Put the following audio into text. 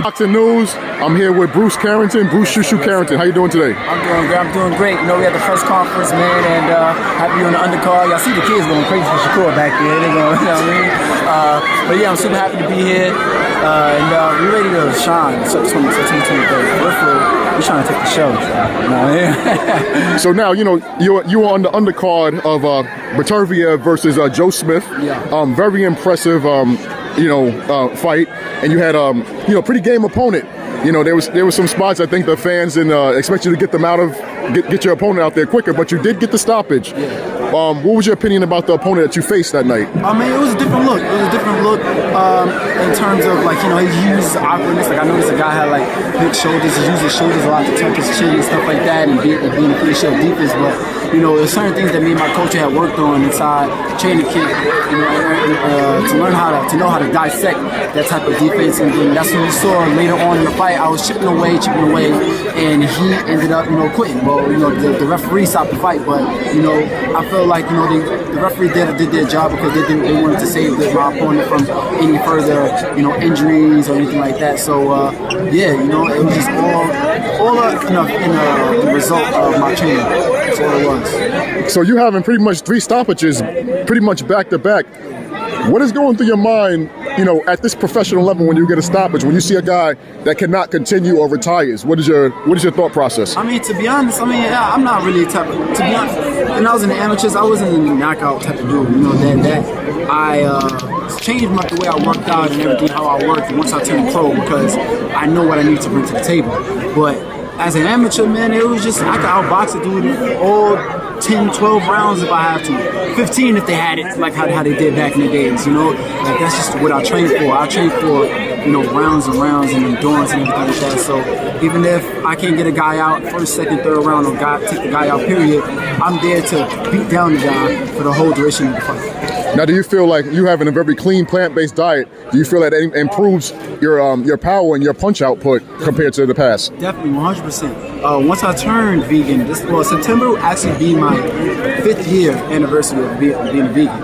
Boxing News. I'm here with Bruce Carrington, Bruce Shushu Carrington. How you doing today? I'm doing great. I'm doing great. You know, we had the press conference, man, and happy you're on the undercard. Y'all see the kids going crazy for Shakur back there. They going, you know what I mean? But yeah, I'm super happy to be here, and we're ready to shine. So 2023. We're trying to take the show. You know what I mean? So now, you know, you were on the undercard of Batervia versus Joe Smith. Yeah. Very impressive, fight, and you had pretty game opponent. You know, there was some spots I think the fans expect you to get them out of, get your opponent out there quicker, but you did get the stoppage. Yeah. What was your opinion about the opponent that you faced that night? I mean, it was a different look. It was a different look in terms of, like, you know, he used awkwardness. Like, I noticed the guy had, like, big shoulders. He used his shoulders a lot to tuck his chin and stuff like that and being a pretty sharp defense. But, you know, there's certain things that me and my coach had worked on inside training camp, you know, to learn how to dissect that type of defense. And then that's what we saw later on in the fight. I was chipping away, and he ended up, you know, quitting. Well, you know, the referee stopped the fight, but, you know, I feel like, you know, the referee did their job because they wanted to save my opponent from any further, you know, injuries or anything like that. So yeah, you know, it was just all in the result of my training. That's all it was. So you having pretty much 3 stoppages, pretty much back to back. What is going through your mind, you know, at this professional level when you get a stoppage, when you see a guy that cannot continue or retires? What is your thought process? I mean, to be honest, I'm not really a type of, to be honest, when I was in the amateurs, I wasn't a knockout type of dude, you know, that I changed the way I worked out and everything, how I worked once I turned pro, because I know what I need to bring to the table. But as an amateur, man, it was just, I could outbox a dude all 10, 12 rounds if I have to. 15 if they had it, like how they did back in the days, you know? Like, that's just what I trained for. I trained for, you know, rounds and rounds and endurance and everything like that. So even if I can't get a guy out first, second, third round, or take the guy out, period, I'm there to beat down the guy for the whole duration of the fight. Now, do you feel like you having a very clean plant-based diet, do you feel that it improves your power and your punch output compared to the past? Definitely, 100%. Once I turned vegan, September will actually be my 5th year anniversary of being a vegan.